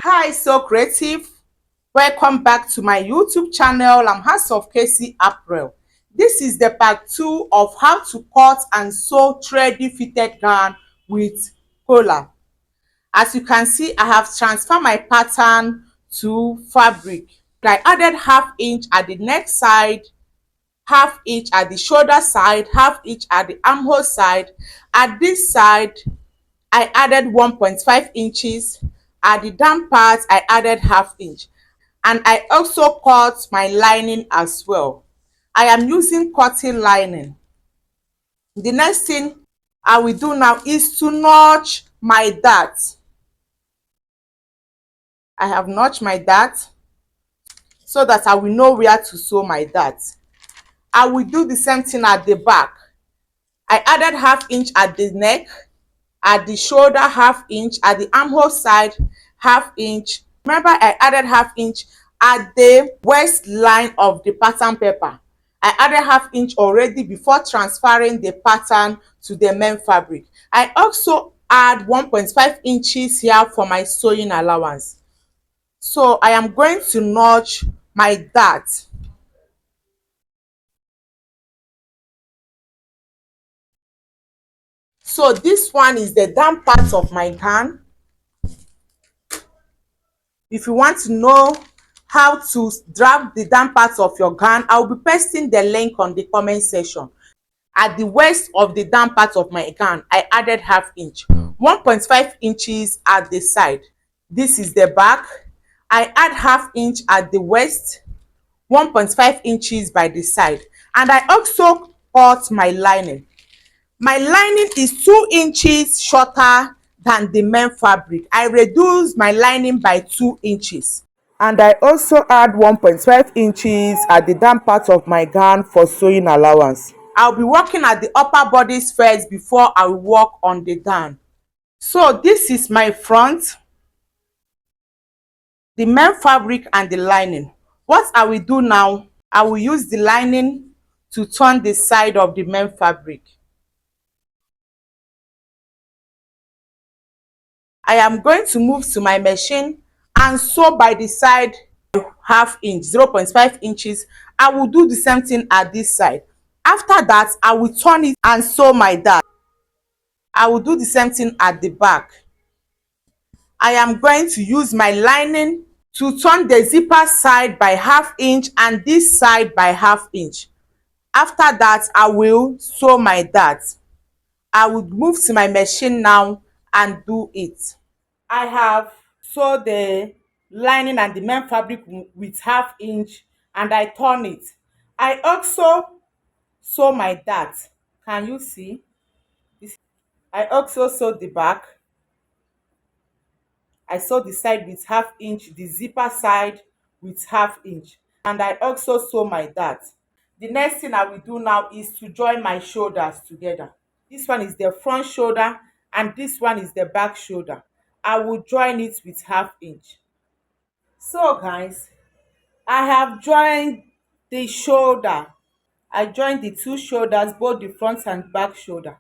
Hi, so creative. Welcome back to my YouTube channel. I'm House of Casey April. This is the part 2 of how to cut and sew trendy fitted gown with collar. As you can see, I have transferred my pattern to fabric. I added half inch at the neck side, half inch at the shoulder side, half inch at the armhole side. At this side, I added 1.5 inches. At the down part, I added half inch. And I also cut my lining as well. I am using cotton lining. The next thing I will do now is to notch my dart. I have notched my dart so that I will know where to sew my dart. I will do the same thing at the back. I added half inch at the neck, at the shoulder half inch, at the armhole side half inch. Remember, I added half inch at the waistline of the pattern paper. I added half inch already before transferring the pattern to the main fabric. I also add 1.5 inches here for my sewing allowance. So I am going to notch my dart. So this one is the down part of my gown. If you want to know how to drag the down part of your gown, I will be pasting the link on the comment section. At the waist of the down part of my gown, I added half inch, 1.5 inches at the side. This is the back. I add half inch at the waist, 1.5 inches by the side. And I also cut my lining. My lining is 2 inches shorter than the main fabric. I reduced my lining by 2 inches. And I also add 1.5 inches at the down part of my gown for sewing allowance. I'll be working at the upper bodice first before I will work on the gown. So this is my front, the main fabric and the lining. What I will do now, I will use the lining to turn the side of the main fabric. I am going to move to my machine and sew by the side half inch, 0.5 inches. I will do the same thing at this side. After that, I will turn it and sew my dart. I will do the same thing at the back. I am going to use my lining to turn the zipper side by half inch and this side by half inch. After that, I will sew my dart. I will move to my machine now and do it. I have sewed the lining and the main fabric with half inch and I turn it. I also sew my dart. Can you see? I also sewed the back. I sew the side with half inch, the zipper side with half inch, and I also sew my dart. The next thing I will do now is to join my shoulders together. This one is the front shoulder and this one is the back shoulder. I will join it with half inch. So guys, I have joined the shoulder. I joined the two shoulders, both the front and back shoulder.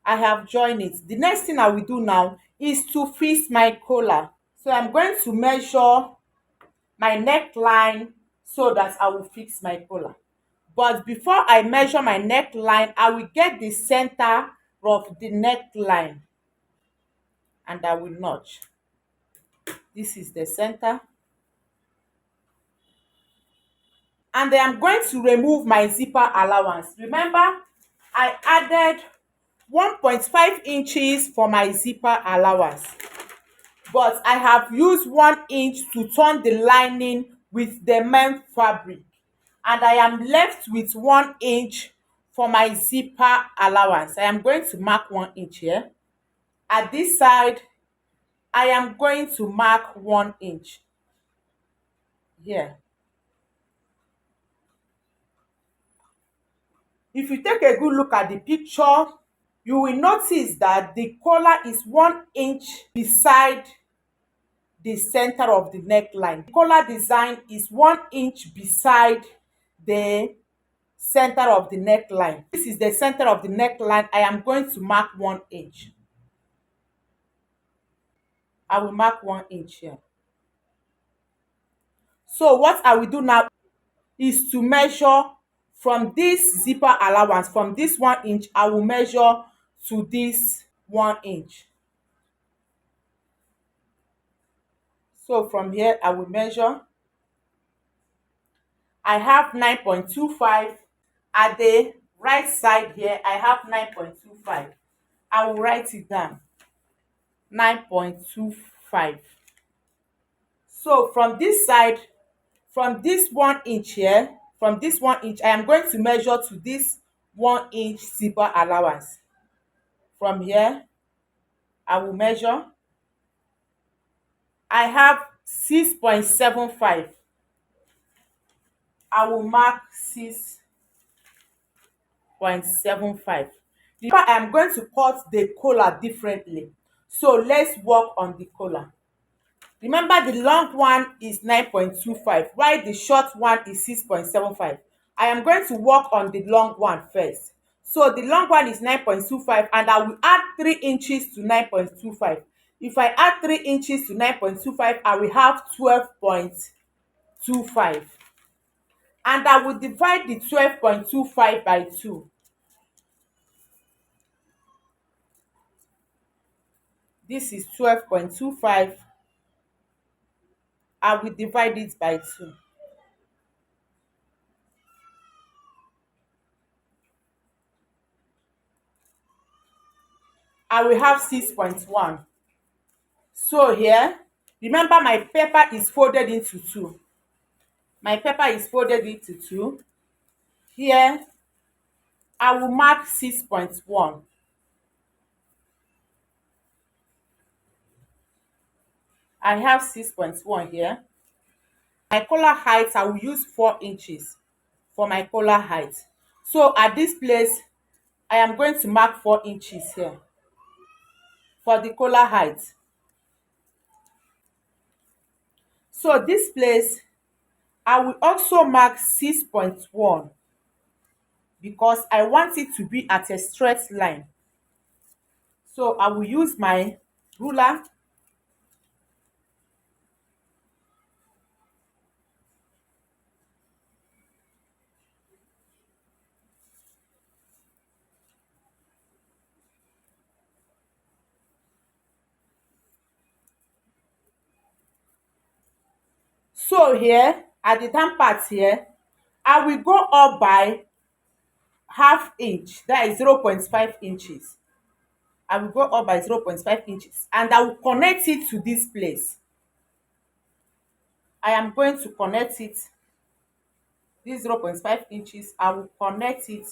I have joined it. The next thing I will do now is to fix my collar. So I'm going to measure my neckline so that I will fix my collar. But before I measure my neckline, I will get the center of the neckline and I will notch. This is the center. And I am going to remove my zipper allowance. Remember, I added 1.5 inches for my zipper allowance, but I have used 1 inch to turn the lining with the main fabric, and I am left with 1 inch for my zipper allowance. I am going to mark 1 inch here. At this side, I am going to mark 1 inch here. If you take a good look at the picture, you will notice that the collar is 1 inch beside the center of the neckline. The collar design is 1 inch beside the center of the neckline. This is the center of the neckline. I am going to mark 1 inch. I will mark 1 inch here. So what I will do now is to measure from this zipper allowance, from this 1 inch I will measure to this 1 inch. So from here I will measure. I have 9.25. At the right side here I have 9.25. I will write it down. 9.25. So from this side, from this 1 inch here, from this 1 inch I am going to measure to this 1 inch zipper allowance. From here I will measure. I have 6.75. I will mark 6.75. I am going to cut the collar differently. So let's work on the collar. Remember, the long one is 9.25 while the short one is 6.75. I am going to work on the long one first. So the long one is 9.25 and I will add 3 inches to 9.25. If I add 3 inches to 9.25, I will have 12.25. And I will divide the 12.25 by 2. This is 12.25. I will divide it by 2. I will have 6.1. So here, remember my paper is folded into 2. My paper is folded into 2. Here I will mark 6.1. I have 6.1 here. My collar height, I will use 4 inches for my collar height. So at this place I am going to mark 4 inches here for the collar height. So this place I will also mark 6.1 because I want it to be at a straight line. So I will use my ruler. So here at the down part here, I will go up by half inch, that is 0.5 inches. I will go up by 0.5 inches and I will connect it to this place. I am going to connect it, this 0.5 inches, I will connect it.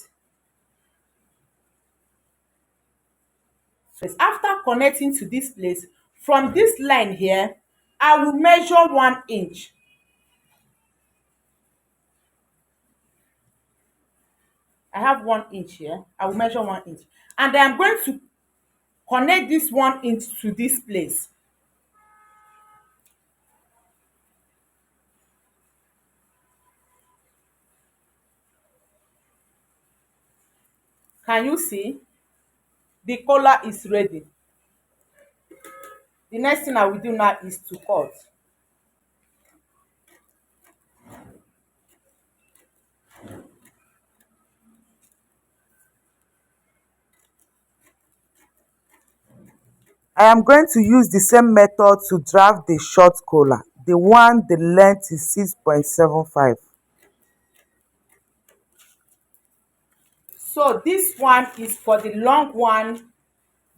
After connecting to this place, from this line here, I will measure 1 inch. I have 1 inch here. I will measure 1 inch. And I am going to connect this 1 inch to this place. Can you see? The collar is ready. The next thing I will do now is to cut. I am going to use the same method to draft the short collar. The length is 6.75. So this one is for the long one,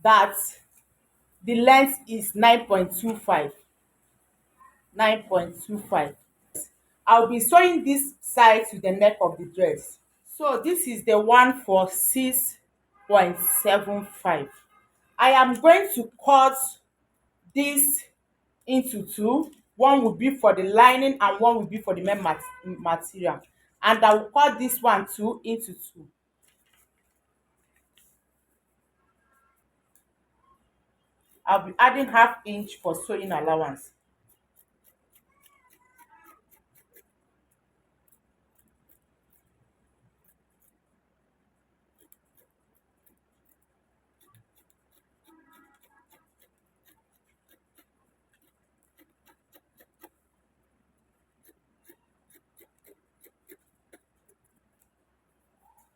that the length is 9.25. 9.25. I'll be sewing this side to the neck of the dress. So this is the one for 6.75. I am going to cut this into 2. One will be for the lining and one will be for the main material. And I will cut this one too into 2. I'll be adding half inch for sewing allowance.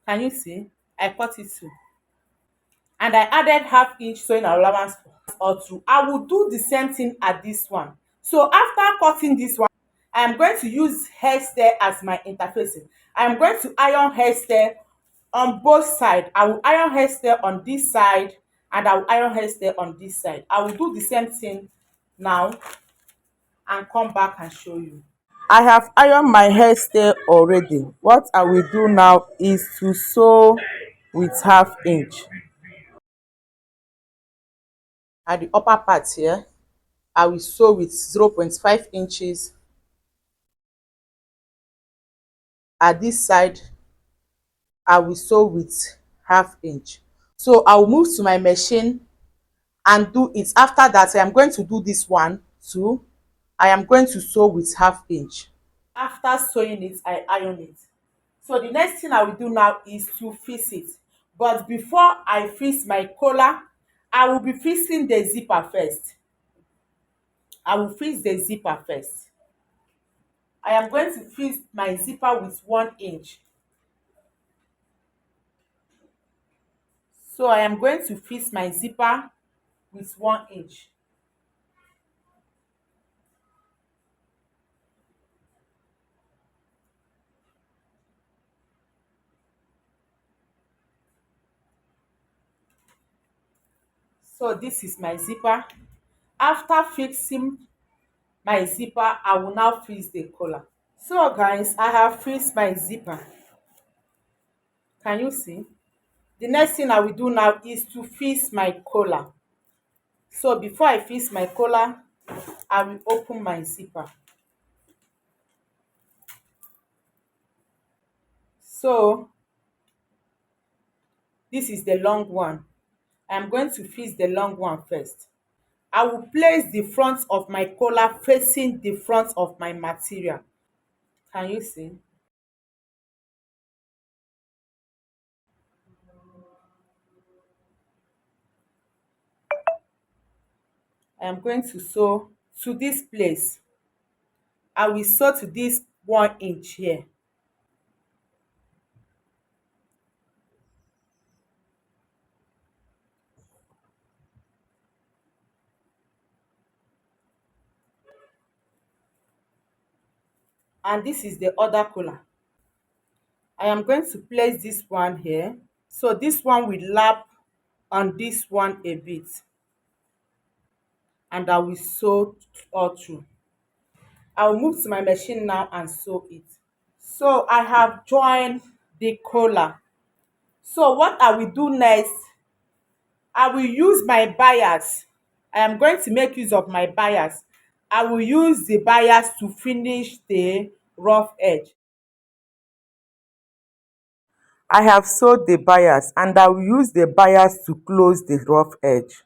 Can you see? I cut it too. And I added half inch sewing allowance or two. I will do the same thing at this one. So after cutting this one, I am going to use hairstyle as my interfacing. I am going to iron hairstyle on both sides. I will iron hairstyle on this side and I will iron hairstyle on this side. I will do the same thing now and come back and show you. I have ironed my hairstyle already. What I will do now is to sew with half inch. At the upper part here, I will sew with 0.5 inches. At this side, I will sew with half inch. So I will move to my machine and do it. After that, I am going to do this one too. I am going to sew with half inch. After sewing it, I iron it. So the next thing I will do now is to fix it. But before I fix my collar, I will be fixing the zipper first. I will fix the zipper first. I am going to fix my zipper with 1 inch. So I am going to fix my zipper with 1 inch. So this is my zipper. After fixing my zipper, I will now fix the collar. So guys, I have fixed my zipper. Can you see? The next thing I will do now is to fix my collar. So before I fix my collar, I will open my zipper. So this is the long one. I am going to fix the long one first. I will place the front of my collar facing the front of my material. Can you see? I am going to sew to this place. I will sew to this 1 inch here. And this is the other collar. I am going to place this one here. So this one will lap on this one a bit. And I will sew all through. I will move to my machine now and sew it. So I have joined the collar. So what I will do next, I will use my bias. I am going to make use of my bias. I will use the bias to finish the rough edge. I have sewed the bias and I will use the bias to close the rough edge.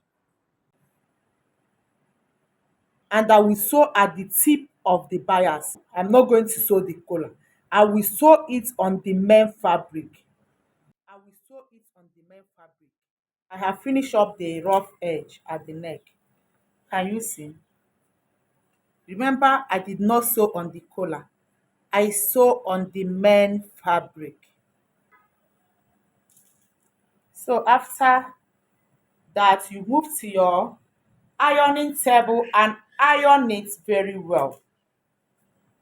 And I will sew at the tip of the bias. I'm not going to sew the collar. I will sew it on the main fabric. I will sew it on the main fabric. I have finished up the rough edge at the neck. Can you see? Remember, I did not sew on the collar. I sew on the main fabric. So after that, you move to your ironing table and iron it very well.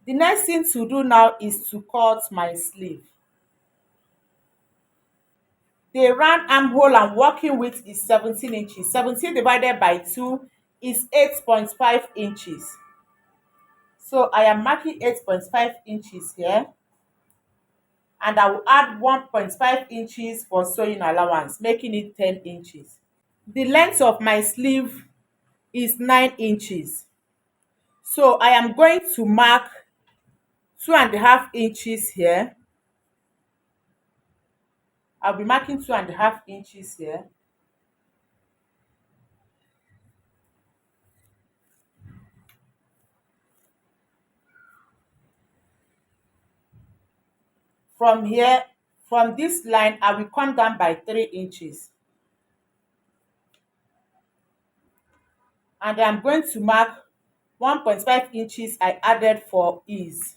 The next thing to do now is to cut my sleeve. The round armhole I'm working with is 17 inches. 17 divided by 2 is 8.5 inches. So I am marking 8.5 inches here. And I will add 1.5 inches for sewing allowance, making it 10 inches. The length of my sleeve is 9 inches. So I am going to mark 2.5 inches here. I'll be marking 2.5 inches here. From here, from this line, I will come down by 3 inches. And I'm going to mark 1.5 inches I added for ease.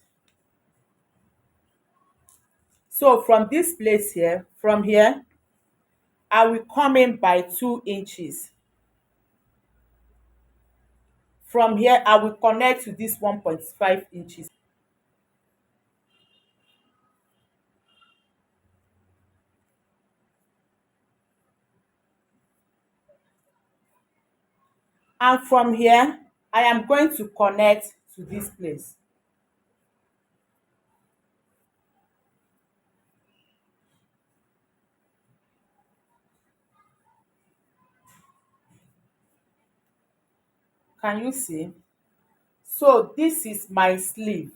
So from this place here, from here, I will come in by 2 inches. From here, I will connect to this 1.5 inches. And from here, I am going to connect to this place. Can you see? So this is my sleeve.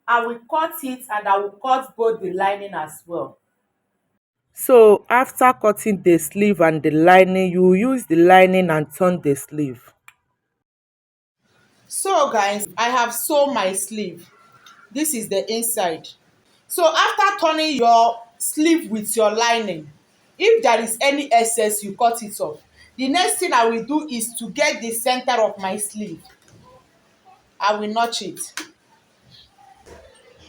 I will cut it and I will cut both the lining as well. So after cutting the sleeve and the lining, you use the lining and turn the sleeve. So guys, I have sewn my sleeve. This is the inside. So after turning your sleeve with your lining, if there is any excess, you cut it off. The next thing I will do is to get the center of my sleeve. I will notch it.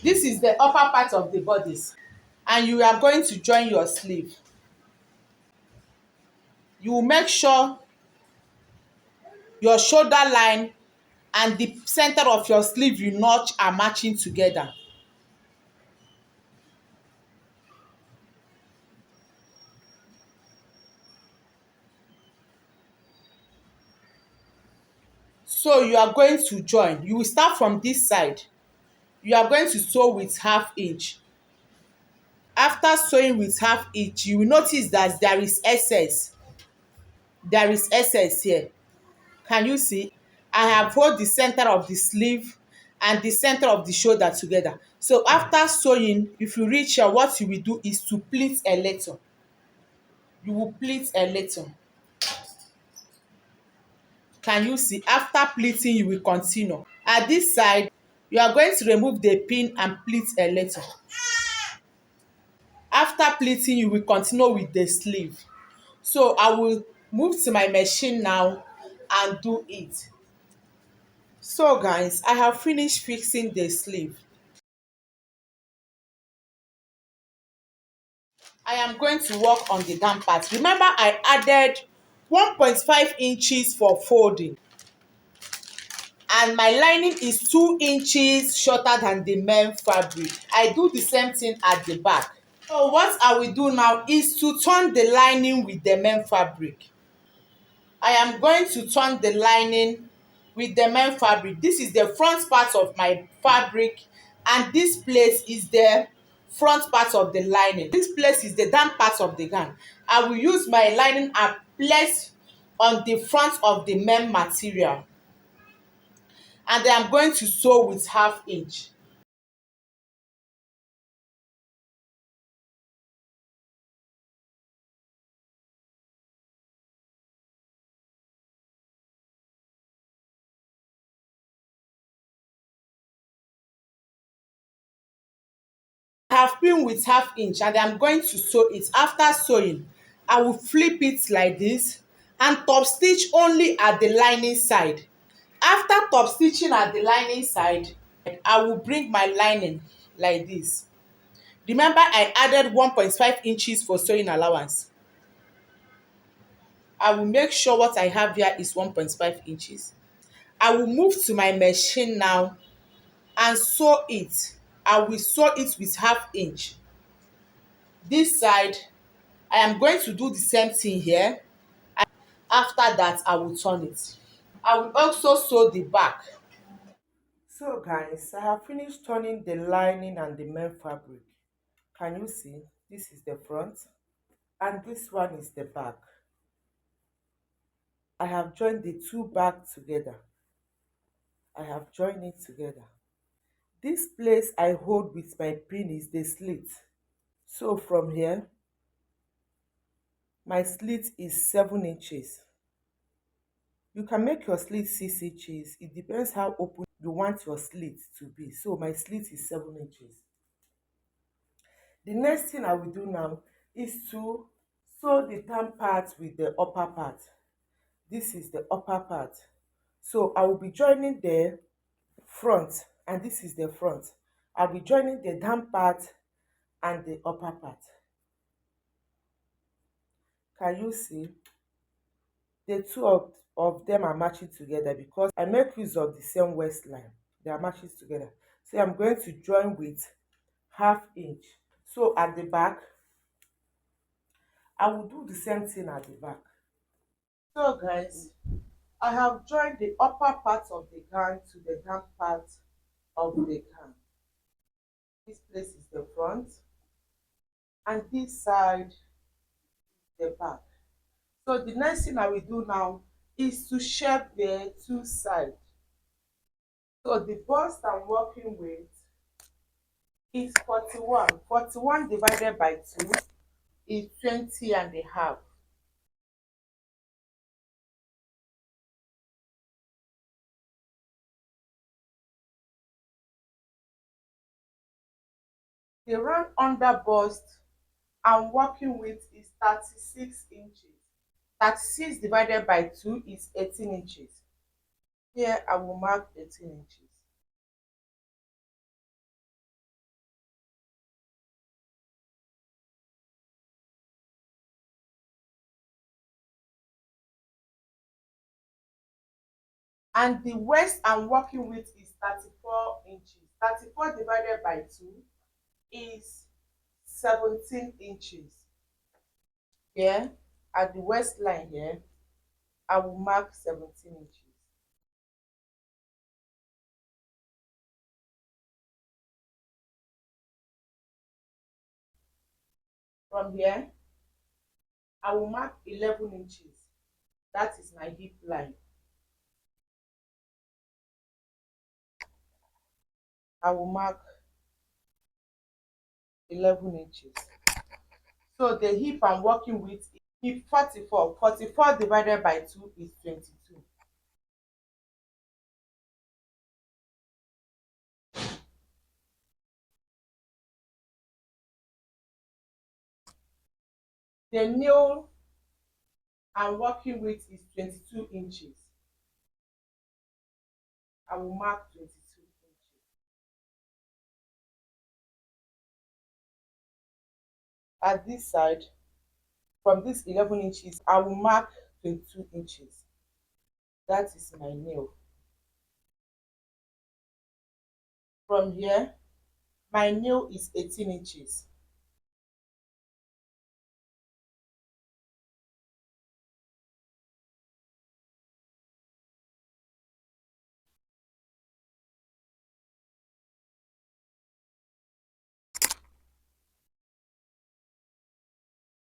This is the upper part of the bodice, and you are going to join your sleeve. You will make sure your shoulder line and the center of your sleeve you notch are matching together. So you are going to join. You will start from this side. You are going to sew with 1/2 inch. After sewing with 1/2 inch, you will notice that there is excess. There is excess here. Can you see? I have hold the center of the sleeve and the center of the shoulder together. So after sewing, if you reach here, what you will do is to pleat a little. You will pleat a little. Can you see? After pleating, you will continue. At this side, you are going to remove the pin and pleat a little. After pleating, you will continue with the sleeve. So I will move to my machine now and do it. So guys, I have finished fixing the sleeve. I am going to work on the down part. Remember, I added 1.5 inches for folding, and my lining is 2 inches shorter than the main fabric. I do the same thing at the back. So what I will do now is to turn the lining with the main fabric. I am going to turn the lining with the main fabric. This is the front part of my fabric, and this place is the front part of the lining. This place is the down part of the gown. I will use my lining and place on the front of the main material, and I am going to sew with 1/2 inch. I have pin with 1/2 inch and I'm going to sew it. After sewing, I will flip it like this and top stitch only at the lining side. After top stitching at the lining side, I will bring my lining like this. Remember, I added 1.5 inches for sewing allowance. I will make sure what I have here is 1.5 inches. I will move to my machine now and sew it. I will sew it with 1/2 inch. This side, I am going to do the same thing here. After that, I will turn it. I will also sew the back. So guys, I have finished turning the lining and the main fabric. Can you see? This is the front and this one is the back. I have joined the two back together. I have joined it together. This place I hold with my pin is the slit. So from here, my slit is 7 inches. You can make your slit 6 inches. It depends how open you want your slit to be. So my slit is 7 inches. The next thing I will do now is to sew the down part with the upper part. This is the upper part. So I will be joining the front, and this is the front. I'll be joining the down part and the upper part. Can you see? The two of them are matching together because I make use of the same waistline. They are matching together. So I'm going to join with half inch. So at the back, I will do the same thing at the back. So guys, I have joined the upper part of the gown to the down part of the gown. This place is the front and this side the back. So the next thing I will do now is to shape the two sides. So the bust I'm working with is 41. 41 divided by 2 is 20 and a half. The round under bust I'm working with is 36 inches. 36 divided by 2 is 18 inches. Here I will mark 18 inches. And the waist I'm working with is 34 inches. 34 divided by 2 is 17 inches. Here at the waistline here, I will mark 17 inches. From here, I will mark 11 inches. That is my hip line. I will mark 11 inches. So the hip I'm working with is hip 44. 44 divided by 2 is 22. The nail I'm working with is 22 inches. I will mark 22 inches. At this side, from this 11 inches, I will mark 22 inches. That is my nail. From here, my nail is 18 inches.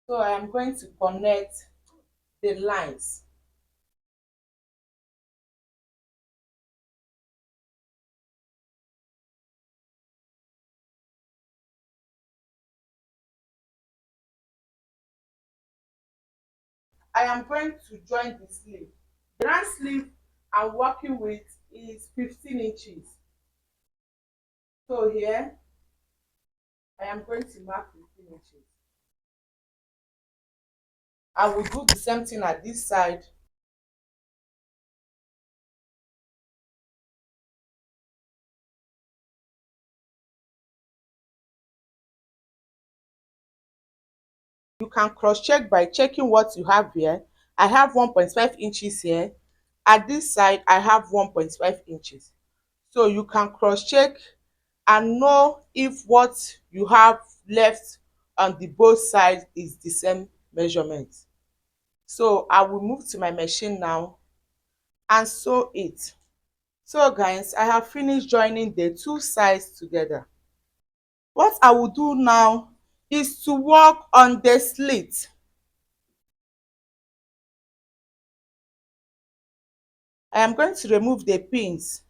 So I am going to connect the lines. I am going to join the sleeve. The round sleeve I'm working with is 15 inches. So here, I am going to mark 15 inches. I will do the same thing at this side. You can cross check by checking what you have here. I have 1.5 inches here. At this side, I have 1.5 inches. So you can cross check and know if what you have left on the both sides is the same measurement. So I will move to my machine now and sew it. So guys, I have finished joining the two sides together. What I will do now is to work on the slit. I am going to remove the pins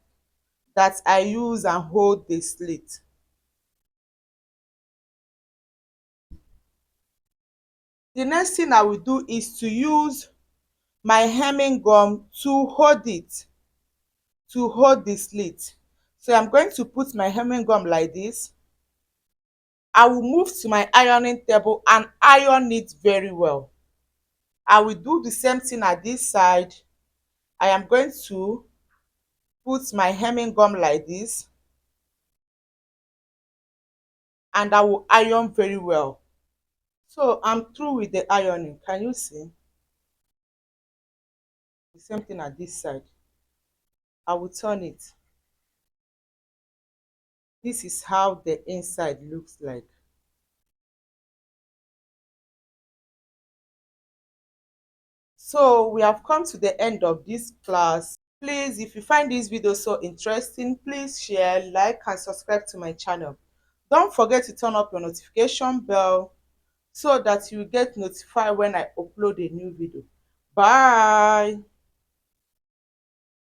that I use and hold the slit. The next thing I will do is to use my hemming gum to hold the slit. So I'm going to put my hemming gum like this. I will move to my ironing table and iron it very well. I will do the same thing at this side. I am going to put my hemming gum like this. and I will iron very well. So I'm through with the ironing. Can you see? The same thing at this side. I will turn it. This is how the inside looks like. So we have come to the end of this class. Please, if you find this video so interesting, please share, like, and subscribe to my channel. Don't forget to turn up your notification bell so that you get notified when I upload a new video. Bye.